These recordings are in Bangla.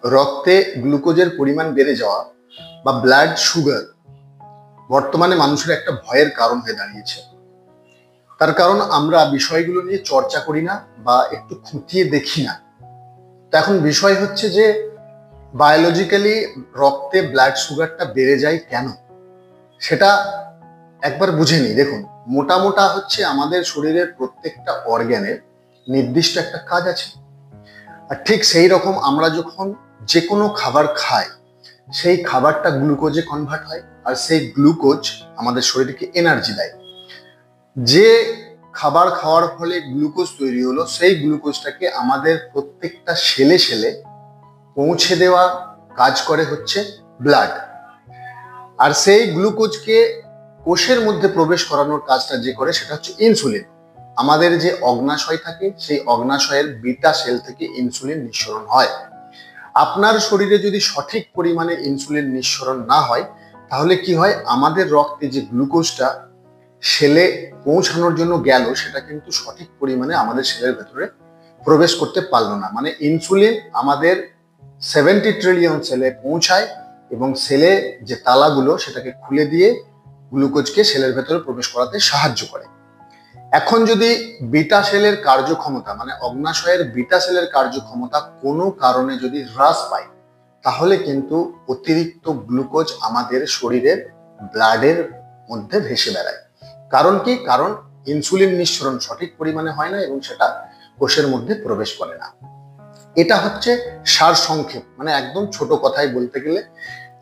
রক্তে গ্লুকোজের পরিমাণ বেড়ে যাওয়া বা ব্লাড সুগার বর্তমানে মানুষের একটা ভয়ের কারণ হয়ে দাঁড়িয়েছে। তার কারণ আমরা বিষয়গুলো নিয়ে চর্চা করি না বা একটু খুঁটিয়ে দেখি না। তো এখন বিষয় হচ্ছে যে বায়োলজিক্যালি রক্তে ব্লাড সুগারটা বেড়ে যায় কেন, সেটা একবার বুঝে নিই। দেখুন, মোটা হচ্ছে আমাদের শরীরের প্রত্যেকটা অর্গ্যানের নির্দিষ্ট একটা কাজ আছে। আর ঠিক সেই রকম আমরা যখন যে কোনো খাবার খাই, সেই খাবারটা গ্লুকোজে কনভার্ট হয়, আর সেই গ্লুকোজ আমাদের শরীরকে এনার্জি দেয়। যে খাবার খাওয়ার ফলে গ্লুকোজ তৈরি হলো, সেই গ্লুকোজটাকে আমাদের প্রত্যেকটা সেলে পৌঁছে দেওয়া কাজ করে হচ্ছে ব্লাড। আর সেই গ্লুকোজকে কোষের মধ্যে প্রবেশ করানোর কাজটা যে করে সেটা হচ্ছে ইনসুলিন। আমাদের যে অগ্নাশয় থাকে, সেই অগ্নাশয়ের বিটা সেল থেকে ইনসুলিন নিঃসরণ হয়। আপনার শরীরে যদি সঠিক পরিমাণে ইনসুলিন নিঃসরণ না হয়, তাহলে কি হয়, আমাদের রক্তে যে গ্লুকোজটা সেলে পৌঁছানোর জন্য গেল, সেটা কিন্তু সঠিক পরিমাণে আমাদের সেলের ভেতরে প্রবেশ করতে পারলো না। মানে ইনসুলিন আমাদের 70 ট্রিলিয়ন সেলে পৌঁছায় এবং সেলে যে তালাগুলো সেটাকে খুলে দিয়ে গ্লুকোজকে সেলের ভেতরে প্রবেশ করাতে সাহায্য করে। এখন যদি বিটা সেলের কার্যক্ষমতা, মানে অগ্নাশয়ের বিটা সেলের কার্যক্ষমতা কোনো কারণে যদি হ্রাস পায়, তাহলে কিন্তু অতিরিক্ত গ্লুকোজ আমাদের শরীরের ব্লাডের মধ্যে ভেসে বেড়ায়। কারণ কি? কারণ ইনসুলিন নিঃসরণ সঠিক পরিমাণে হয় না এবং সেটা কোষের মধ্যে প্রবেশ করে না। এটা হচ্ছে সারসংক্ষেপ, মানে একদম ছোট কথায় বলতে গেলে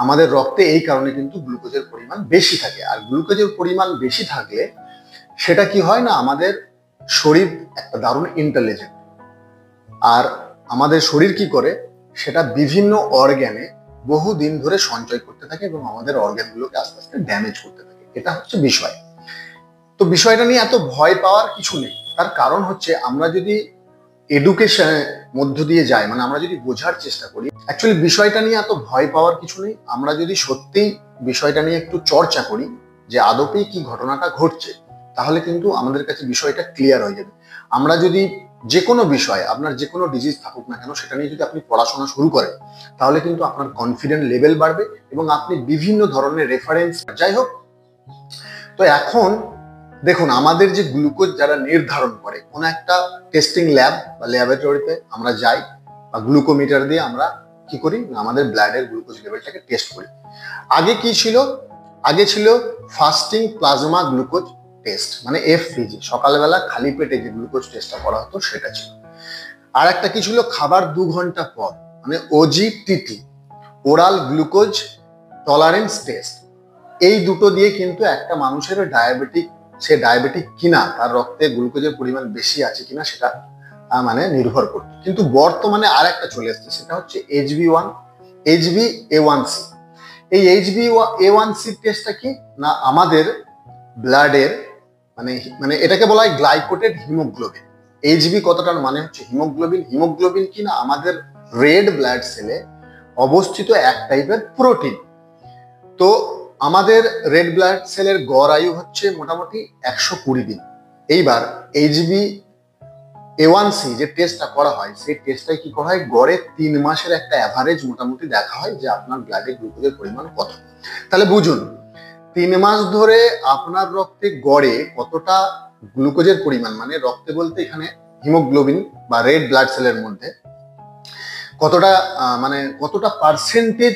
আমাদের রক্তে এই কারণে কিন্তু গ্লুকোজের পরিমাণ বেশি থাকে। আর গ্লুকোজের পরিমাণ বেশি থাকলে সেটা কি হয় না, আমাদের শরীর একটা দারুণ ইন্টেলিজেন্ট, আর আমাদের শরীর কি করে, সেটা বিভিন্ন অর্গ্যানে বহুদিন ধরে সঞ্চয় করতে থাকে এবং আমাদের অর্গ্যানগুলোকে আস্তে আস্তে ড্যামেজ করতে থাকে। এটা হচ্ছে বিষয়। তো বিষয়টা নিয়ে এত ভয় পাওয়ার কিছু নেই। তার কারণ হচ্ছে আমরা যদি এডুকেশনের মধ্য দিয়ে যাই, মানে আমরা যদি বোঝার চেষ্টা করি, অ্যাকচুয়ালি বিষয়টা নিয়ে এত ভয় পাওয়ার কিছু নেই। আমরা যদি সত্যিই বিষয়টা নিয়ে একটু চর্চা করি যে আদপেই কি ঘটনাটা ঘটছে, তাহলে কিন্তু আমাদের কাছে বিষয়টা ক্লিয়ার হয়ে যাবে। আমরা যদি যে কোনো বিষয়, আপনার যে কোনো ডিজিজ থাকুক না কেন, সেটা নিয়ে যদি আপনি পড়াশোনা শুরু করেন, তাহলে কিন্তু আপনার কনফিডেন্ট লেভেল বাড়বে এবং আপনি বিভিন্ন ধরনের রেফারেন্স, যাই হোক। তো এখন দেখুন, আমাদের যে গ্লুকোজ যারা নির্ধারণ করে, কোনো একটা টেস্টিং ল্যাব বা ল্যাবরেটরিতে আমরা যাই বা গ্লুকোমিটার দিয়ে আমরা কি করি, আমাদের ব্লাডের গ্লুকোজ লেভেলটাকে টেস্ট করি। আগে কি ছিল? আগে ছিল ফাস্টিং প্লাজমা গ্লুকোজ টেস্ট, মানে এফপিজি। সকালবেলা খালি পেটে যে গ্লুকোজ টেস্টটা করা হতো সেটা ছিল। আর একটা কি ছিল, খাবার 2 ঘন্টা পর, মানে OGTT, oral glucose tolerance test. এই দুটো দিয়ে কিন্তু একটা মানুষের ডায়াবেটিক, সে ডায়াবেটিক কিনা, তার রক্তে গ্লুকোজের পরিমাণ বেশি আছে কিনা সেটা মানে নির্ভর করত। কিন্তু বর্তমানে আর একটা চলে এসছে, সেটা হচ্ছে HB1 HbA1c। এই HbA1c টেস্টটা কি না, আমাদের ব্লাডের মানে মানে এটাকে বলা হয় গ্লাইকোটেড হিমোগ্লোবিন। HB কতটার মানে হচ্ছে হিমোগ্লোবিন। হিমোগ্লোবিন কি না, আমাদের রেড ব্লাড সেলে অবস্থিত এক টাইপের প্রোটিন। তো আমাদের রেড ব্লাড সেলের গড় আয়ু হচ্ছে মোটামুটি 120 দিন। এইবার HbA1c যে টেস্টটা করা হয়, সেই টেস্টটাই কি করা হয়, গড়ে 3 মাসের একটা অ্যাভারেজ মোটামুটি দেখা হয় যে আপনার ব্লাডে গ্লুকোজের পরিমাণ কত। তাহলে বুঝুন, 3 মাস ধরে আপনার রক্তে গড়ে কতটা গ্লুকোজের পরিমাণ, মানে রক্তে বলতে এখানে হিমোগ্লোবিন বা রেড ব্লাড সেলের মধ্যে কতটা মানে কতটা পার্সেন্টেজ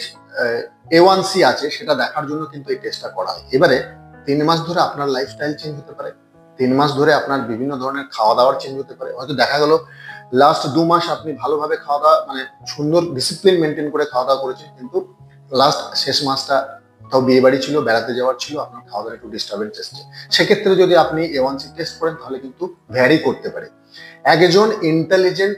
A1c আছে, সেটা দেখার জন্য কিন্তু এই টেস্টটা করা হয়। এবারে 3 মাস ধরে আপনার লাইফস্টাইল চেঞ্জ হতে পারে, 3 মাস ধরে আপনার বিভিন্ন ধরনের খাওয়া দাওয়ার চেঞ্জ হতে পারে। হয়তো দেখা গেল লাস্ট 2 মাস আপনি ভালোভাবে খাওয়া দাওয়া, মানে সুন্দর ডিসিপ্লিন মেনটেন করে খাওয়া দাওয়া করেছেন, কিন্তু লাস্ট শেষ মাসটা তাও বিয়ে বাড়ি ছিল, বেড়াতে যাওয়ার ছিল, আপনার খাওয়া দাওয়ার একটু ডিস্টারবেন্স এসছে। সেক্ষেত্রে যদি আপনি A1c টেস্ট করেন, তাহলে কিন্তু ভ্যারি করতে পারে। একজন ইন্টেলিজেন্ট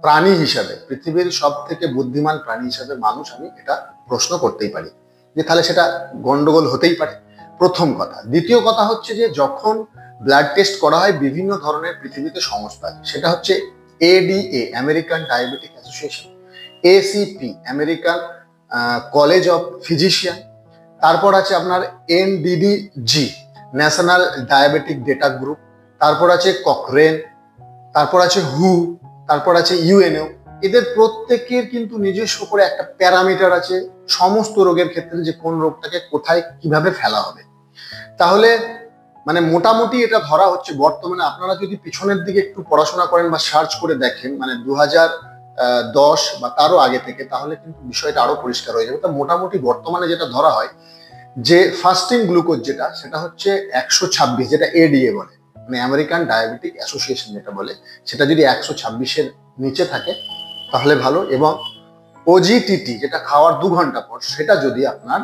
প্রাণী হিসাবে, পৃথিবীর সব থেকে বুদ্ধিমান প্রাণী হিসাবে মানুষ, আমি এটা প্রশ্ন করতেই পারি যে তাহলে সেটা গন্ডগোল হতেই পারে, প্রথম কথা। দ্বিতীয় কথা হচ্ছে যে যখন ব্লাড টেস্ট করা হয়, বিভিন্ন ধরনের পৃথিবীতে সংস্থা আছে, সেটা হচ্ছে ADA American diabetic association, ACP American college of physician, তারপর আছে আপনার NDDG national diabetic data group, তারপর আছে ককরেন, তারপর আছে হু, তারপর আছে UNO। এদের প্রত্যেকের কিন্তু নিজস্ব করে একটা প্যারামিটার আছে সমস্ত রোগের ক্ষেত্রে, যে কোন রোগটাকে কোথায় কিভাবে ফেলা হবে। তাহলে মানে মোটামুটি এটা ধরা হচ্ছে বর্তমানে, আপনারা যদি পিছনের দিকে একটু পড়াশোনা করেন বা সার্চ করে দেখেন, মানে 2010 বা তারও আগে থেকে, তাহলে কিন্তু বিষয়টা আরো পরিষ্কার হয়ে যাবে। তা মোটামুটি বর্তমানে যেটা ধরা হয় যে ফাস্টিং গ্লুকোজ যেটা, সেটা হচ্ছে 126, যেটা এডিএ বলে, মানে আমেরিকান ডায়াবেটিক অ্যাসোসিয়েশন যেটা বলে, সেটা যদি 126-এর নিচে থাকে তাহলে ভালো। এবং ওজিটিটি যেটা খাওয়ার 2 ঘন্টা পর, সেটা যদি আপনার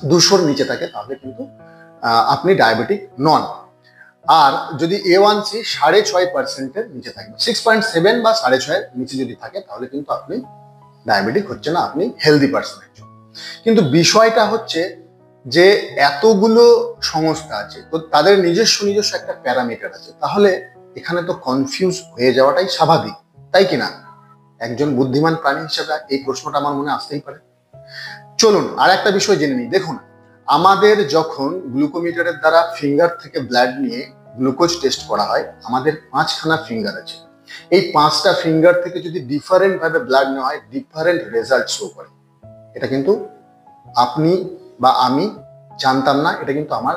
200-র নিচে থাকে তাহলে কিন্তু আপনি ডায়াবেটিক নন। আর যদি A1C 6.5%-এর নিচে থাকে, 6.7 বা 6.5-এর নিচে যদি থাকে, তাহলে কিন্তু আপনি ডায়াবেটিক হচ্ছে না, আপনি হেলদি পার্সন একজন। কিন্তু বিষয়টা হচ্ছে যে এতগুলো সংস্থা আছে, তো তাদের নিজস্ব নিজস্ব একটা প্যারামিটার আছে, তাহলে এখানে তো কনফিউজ হয়ে যাওয়াটাই স্বাভাবিক, তাই কিনা? একজন বুদ্ধিমান প্রাণী হিসেবে এই প্রশ্নটা আমার মনে আসতেই পারে। চলুন আর একটা বিষয় জেনে নিই। দেখুন, আমাদের যখন গ্লুকোমিটারের দ্বারা ফিঙ্গার থেকে ব্লাড নিয়ে গ্লুকোজ টেস্ট করা হয়, আমাদের 5খানা ফিঙ্গার আছে। এই 5টা ফিঙ্গার থেকে যদি ডিফারেন্ট ভাবে ব্লাড নেওয়া হয়, ডিফারেন্ট রেজাল্ট শো করে। এটা কিন্তু আপনি বা আমি জানতাম না, এটা কিন্তু আমার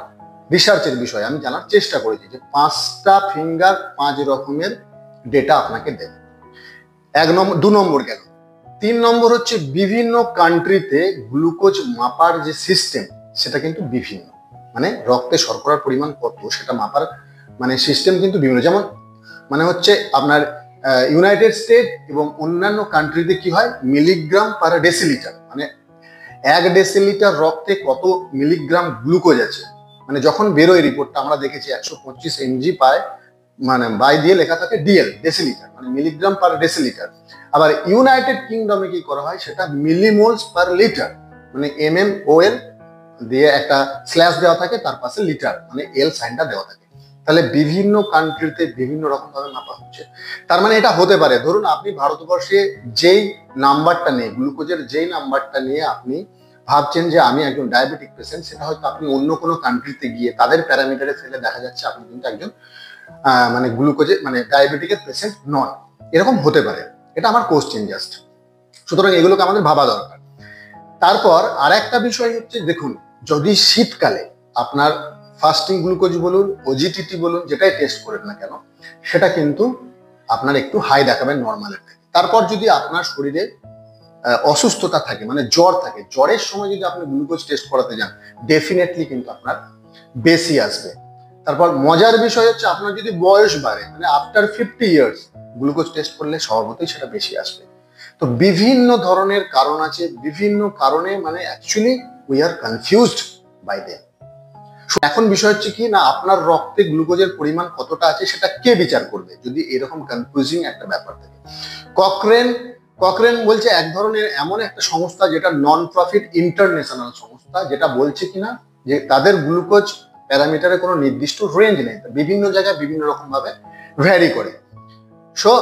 রিসার্চের বিষয়, আমি জানার চেষ্টা করেছি যে 5টা ফিঙ্গার 5 রকমের ডেটা আপনাকে দেবে। 2 নম্বর গেল। 3 নম্বর হচ্ছে বিভিন্ন কান্ট্রিতে গ্লুকোজ মাপার যে সিস্টেম, সেটা কিন্তু বিভিন্ন, মানে রক্তে শর্করার পরিমাণ কত সেটা মাপার মানে সিস্টেম কিন্তু বিভিন্ন। যেমন মানে হচ্ছে আপনার ইউনাইটেড স্টেট এবং অন্যান্য কান্ট্রিতে কি হয়, মিলিগ্রাম পার ডেসিলিটার, মানে 1 ডেসিলিটার রক্তে কত মিলিগ্রাম গ্লুকোজ আছে। মানে যখন বেরোয় রিপোর্টটা আমরা দেখেছি 125 mg পায়, মানে বাই দিয়ে লেখা থাকে ডিএল, ডেসিলিটার, মানে মিলিগ্রাম পার ডেসিলিটার। আবার ইউনাইটেড কিংডমে কি করা হয়, সেটা মিলিমোলস পার লিটার, মানে mmol দিয়ে একটা স্ল্যাশ দেওয়া থাকে, তার পাশে লিটার মানে এল সাইনটা দেওয়া থাকে। তাহলে বিভিন্ন কান্ট্রিতে বিভিন্ন রকম ভাবে মাপা হচ্ছে। তার মানে এটা হতে পারে, ধরুন আপনি ভারতবর্ষে যেই নাম্বারটা নিয়ে, গ্লুকোজের যেই নাম্বারটা নিয়ে আপনি ভাবছেন যে আমি একজন ডায়াবেটিক পেশেন্ট, সেটা হয়তো আপনি অন্য কোনো কান্ট্রিতে গিয়ে তাদের প্যারামিটারে ফেলে দেখা যাচ্ছে আপনি কিন্তু একজন মানে গ্লুকোজে মানে ডায়াবেটিকের পেশেন্ট নন, এরকম হতে পারে। এটা আমার কোশ্চেন জাস্ট। সুতরাং এগুলোকে আমাদের ভাবা দরকার। তারপর আর একটা বিষয় হচ্ছে, দেখুন যদি শীতকালে আপনার ফাস্টিং গ্লুকোজ বলুন, ওজিটিটি বলুন, যেটাই টেস্ট করেন না কেন, সেটা কিন্তু আপনার একটু হাই দেখাবেন নর্মালের থেকে। তারপর যদি আপনার শরীরে অসুস্থতা থাকে, মানে জ্বর থাকে, জ্বরের সময় যদি আপনি গ্লুকোজ টেস্ট করাতে যান, ডেফিনেটলি কিন্তু আপনার বেশি আসবে। তারপর মজার বিষয় হচ্ছে, আপনার যদি বয়স বাড়ে, মানে আফটার 50 ইয়ার্স, গ্লুকোজ টেস্ট করলে স্বভাবতই সেটা বেশি আসবে। তো বিভিন্ন ধরনের কারণ আছে, বিভিন্ন কারণে মানে actually we are confused by them. এখন বিষয় হচ্ছে কি না, আপনার রক্তে গ্লুকোজের পরিমাণ কতটা আছে সেটা কে বিচার করবে যদি এরকম কনফিউজিং একটা ব্যাপার থাকে? ককরেন বলছে এক ধরনের এমন একটা সংস্থা, যেটা নন প্রফিট ইন্টারন্যাশনাল সংস্থা, যেটা বলছে কিনা যে তাদের গ্লুকোজ প্যারামিটারে কোনো নির্দিষ্ট রেঞ্জ নেই, বিভিন্ন জায়গায় বিভিন্ন রকম ভাবে ভ্যারি করে। সো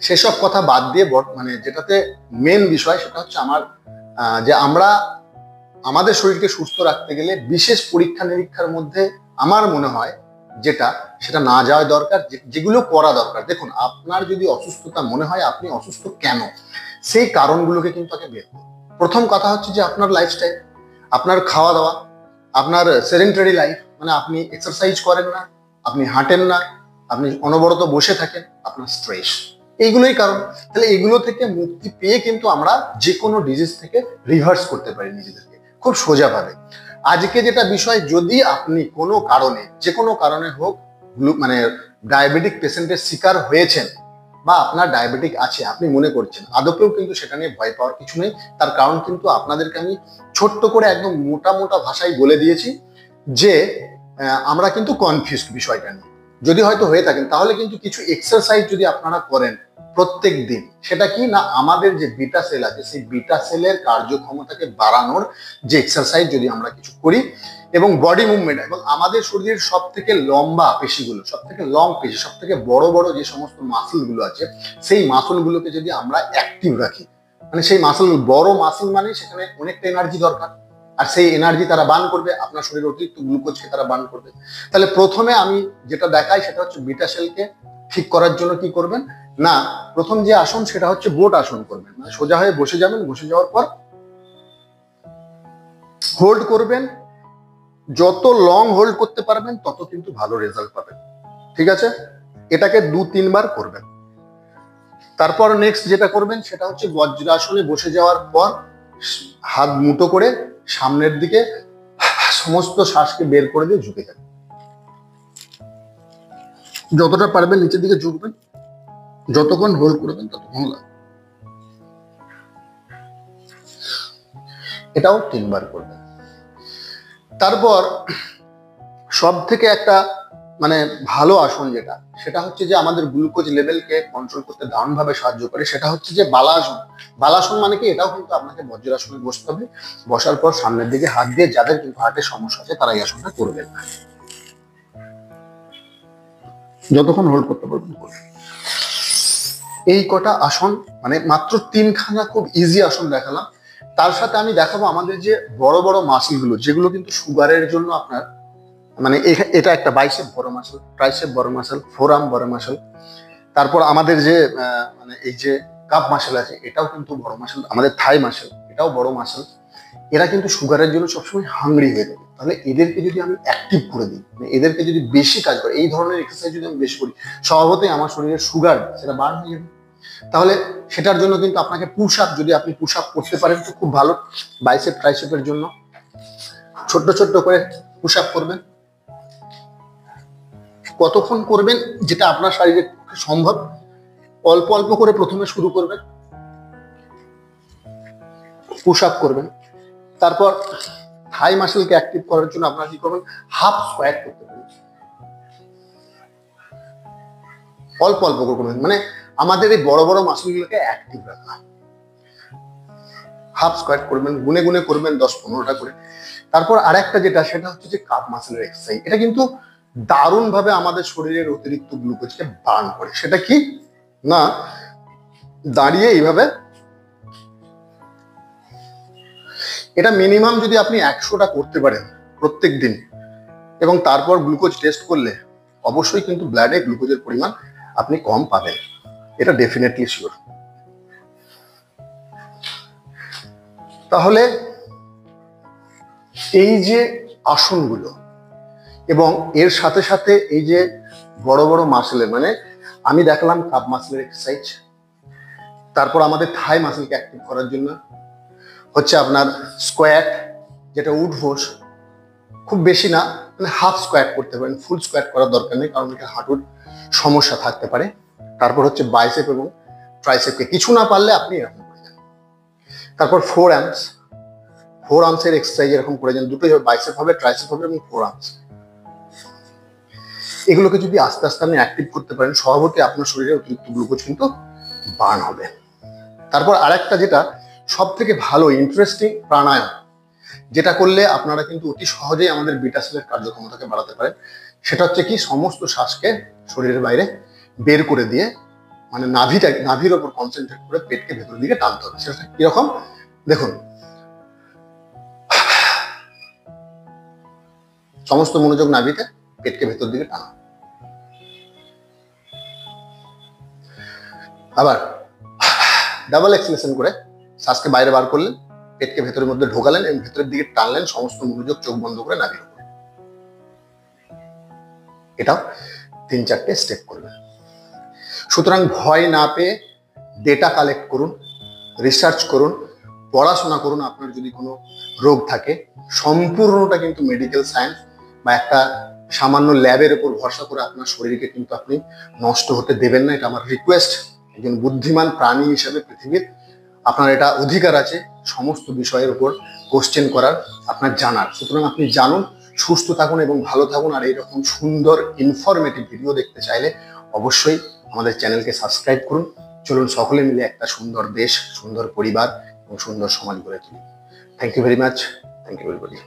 সেসব কথা বাদ দিয়ে মানে যেটাতে মেন বিষয়, সেটা হচ্ছে আমার যে আমরা আমাদের শরীরকে সুস্থ রাখতে গেলে বিশেষ পরীক্ষা নিরীক্ষার মধ্যে আমার মনে হয় সেটা না যাওয়া দরকার, যেগুলো করা দরকার। দেখুন, আপনার যদি অসুস্থতা মনে হয়, আপনি অসুস্থ কেন, সেই কারণগুলোকে কিন্তু আগে বের করুন। প্রথম কথা হচ্ছে যে আপনার লাইফস্টাইল, আপনার খাওয়া দাওয়া, আপনার সেডেন্টারি লাইফ, মানে আপনি এক্সারসাইজ করেন না, আপনি হাঁটেন না, আপনি অনবরত বসে থাকেন, আপনার স্ট্রেস, এইগুলোই কারণ। তাহলে এগুলো থেকে মুক্তি পেয়ে কিন্তু আমরা যে কোনো ডিজিজ থেকে রিভার্স করতে পারি নিজেদেরকে খুব সোজাভাবে। আজকে যেটা বিষয়, যদি আপনি কোনো কারণে, যে কোনো কারণে হোক, মানে ডায়াবেটিক পেশেন্টের শিকার হয়েছেন বা আপনার ডায়াবেটিক আছে আপনি মনে করছেন, আদপেও কিন্তু সেটা নিয়ে ভয় পাওয়ার কিছু নেই। তার কারণ কিন্তু আপনাদেরকে আমি ছোট্ট করে একদম মোটা মোটা ভাষায় বলে দিয়েছি যে আমরা কিন্তু কনফিউজড বিষয়টা নিয়ে। যদি হয়তো হয়ে থাকেন, তাহলে কিন্তু কিছু এক্সারসাইজ যদি আপনারা করেন প্রত্যেক দিন, সেটা কি না, আমাদের যে বিটা সেল আছে, সেই বিটা সেলের কার্যক্ষমতাকে বাড়ানোর যে এক্সারসাইজ যদি আমরা কিছু করি, এবং বডি মুভমেন্ট, এবং আমাদের শরীরের সব থেকে লম্বা পেশিগুলো, সব থেকে লং পেশি, সব থেকে বড় বড় যে সমস্ত মাসল গুলো আছে, সেই মাসল গুলোকে যদি আমরা অ্যাক্টিভ রাখি, মানে সেই মাসল, বড় মাসল মানে সেখানে অনেকটা এনার্জি দরকার, আর সেই এনার্জি তারা বার্ন করবে, আপনার শরীরে অতিরিক্ত গ্লুকোজকে তারা বার্ন করবে। তাহলে প্রথমে আমি যেটা দেখাই, সেটা হচ্ছে বিটা সেলকে ঠিক করার জন্য কি করবেন, না, প্রথম যে আসন সেটা হচ্ছে বোট আসন করবেন, মানে সোজা হয়ে বসে যাবেন, বসে যাওয়ার পর হোল্ড করবেন। যত লং হোল্ড করতে পারবেন তত কিন্তু ভালো রেজাল্ট পাবেন। ঠিক আছে, এটাকে 2-3 বার করবেন। তারপর নেক্সট যেটা করবেন সেটা হচ্ছে বজ্রাসনে বসে যাওয়ার পর হাত মুঠো করে সামনের দিকে সমস্ত শ্বাসকে বের করে দিয়ে ঝুঁকে যাবেন। যতটা পারবেন নিচের দিকে ঝুঁকবেন, যতক্ষণ হোল্ড করবেন ততক্ষণ লাগবে। এটাও 3 বার করবেন। তারপর সব থেকে একটা মানে ভালো আসন যেটা, সেটা হচ্ছে যে আমাদের গ্লুকোজ লেভেলকে কন্ট্রোল করতে দারুণভাবে সাহায্য করে, সেটা হচ্ছে যে বালাসন। বালাসন মানে কি, এটাও কিন্তু আপনাকে বজ্রাসনে বসতে হবে। বসার পর সামনের দিকে হাত দিয়ে, যাদের কিন্তু হার্টের সমস্যা আছে তারা এই আসনটা করবেন না, যতক্ষণ হোল্ড করতে পারবেন করবেন। এই কটা আসন মানে মাত্র 3খানা খুব ইজি আসন দেখালাম। তার সাথে আমি দেখাবো আমাদের যে বড় বড় মাসলগুলো, যেগুলো কিন্তু সুগারের জন্য আপনার মানে এটা একটা বাইসেপ বড় মাসল, ট্রাইসেপ বড় মাসল, ফোরাম বড় মাসল। তারপর আমাদের যে মানে এই যে কাপ মাসল আছে, এটাও কিন্তু বড় মাসল। আমাদের থাই মাসল, এটাও বড় মাসল। এরা কিন্তু সুগারের জন্য সবসময় হাংরি হয়ে যাবে। তাহলে এদেরকে যদি আমি অ্যাক্টিভ করে দিই, মানে এদেরকে যদি বেশি কাজ করে, এই ধরনের এক্সারসাইজ যদি আমি বেশি করি, স্বভাবতই আমার শরীরের সুগার সেটা বার্ন হয়ে যাবে। তাহলে সেটার জন্য কিন্তু আপনাকে পুশ আপ, যদি আপনি পুশ আপ করতে পারেন তো খুব ভালো। বাইসেপ ট্রাইসেপের জন্য ছোট্ট ছোট্ট করে পুশ আপ করবেন। কতক্ষণ করবেন যেটা আপনার শারীরে সম্ভব, অল্প অল্প করে প্রথমে শুরু করবেন, পুশ আপ করবেন। তারপর থাই মাসলকে অ্যাক্টিভ করার জন্য আপনারা কি করবেন, হাফ স্কোয়াট করতে পারেন। অল্প অল্প করবেন, মানে আমাদের এই বড় বড় মাসলগুলোকে অ্যাক্টিভ রাখা। হাফ স্কোয়াট করবেন, গুনে গুনে করবেন 10-15টা করে। তারপর আরেকটা যেটা, সেটা হচ্ছে যে কাপ মাসলের এক্সারসাইজ। এটা কিন্তু দারুণ ভাবে আমাদের শরীরের অতিরিক্ত গ্লুকোজকে বার্ন করে। সেটা কি না, দাঁড়িয়ে এইভাবে, এটা মিনিমাম যদি আপনি 100টা করতে পারেন প্রত্যেক দিন, এবং তারপর গ্লুকোজ টেস্ট করলে অবশ্যই কিন্তু ব্লাডে গ্লুকোজের পরিমাণ আপনি কম পাবেন, এটা ডেফিনেটলি শিওর। তাহলে এই যে আসনগুলো এবং এর সাথে সাথে এই যে বড় বড় মাসেলের, মানে আমি দেখলাম কাপ মাসেলের এক্সারসাইজ, তারপর আমাদের থাই মাসেলকে অ্যাক্টিভ করার জন্য হচ্ছে আপনার স্কোয়াট, যেটা উঠবোস, খুব বেশি না, মানে হাফ স্কোয়াট করতে পারেন, ফুল স্কোয়াট করার দরকার নেই, কারণ এটা হাঁটুর সমস্যা থাকতে পারে। তারপর হচ্ছে বাইসেপ এবং ট্রাইসেপকে কিছু না পারলে আপনি এরকম করে যান। তারপর ফোর আর্মসের এক্সারসাইজ এরকম করে যান, দুটোই হবে, বাইসেপ হবে, ট্রাইসেপ হবে এবং ফোর আর্মস। এগুলোকে যদি আস্তে আস্তে আপনি অ্যাক্টিভ করতে পারেন, স্বভাবতই আপনার শরীরে অতিরিক্ত গ্লুকোজ কিন্তু বার্ন হবে। তারপর আরেকটা যেটা সব থেকে ভালো ইন্টারেস্টিং, প্রাণায়াম, যেটা করলে আপনারা কিন্তু অতি সহজেই আমাদের বিটা সেলের কার্যক্ষমতাকে বাড়াতে পারেন। সেটা হচ্ছে কি, সমস্ত শ্বাসকে শরীরের বাইরে বের করে দিয়ে, মানে নাভির ওপর কনসেন্ট্রেট করে পেটকে ভেতরের দিকে টানতে হবে। সেটা কিরকম দেখুন, সমস্ত মনোযোগ নাভিতে, পেটকে ভেতর দিকে টানা। আবার ডাবল এক্সেলেশন করে শ্বাসকে বাইরে বার করলেন, পেটকে ভেতরের মধ্যে ঢোকালেন এবং ভেতরের দিকে টানলেন, সমস্ত মনোযোগ চোখ বন্ধ করে নাভির উপরে। এটাও 3-4টে স্টেপ করবেন। সুতরাং ভয় না পেয়ে ডেটা কালেক্ট করুন, রিসার্চ করুন, পড়াশোনা করুন। আপনার যদি কোনো রোগ থাকে, সম্পূর্ণটা কিন্তু মেডিকেল সায়েন্স বা একটা সামান্য ল্যাবের উপর ভরসা করে আপনার শরীরকে কিন্তু আপনি নষ্ট হতে দেবেন না। এটা আমার রিকোয়েস্ট। একজন বুদ্ধিমান প্রাণী হিসেবে পৃথিবীর আপনার এটা অধিকার আছে সমস্ত বিষয়ের উপর কোশ্চেন করার, আপনার জানার। সুতরাং আপনি জানুন, সুস্থ থাকুন এবং ভালো থাকুন। আর এইরকম সুন্দর ইনফরমেটিভ ভিডিও দেখতে চাইলে অবশ্যই আমাদের চ্যানেলকে সাবস্ক্রাইব করুন। চলুন সকলে মিলে একটা সুন্দর দেশ, সুন্দর পরিবার এবং সুন্দর সমাজ গড়ে তুলি। Thank you very much. Thank you everybody.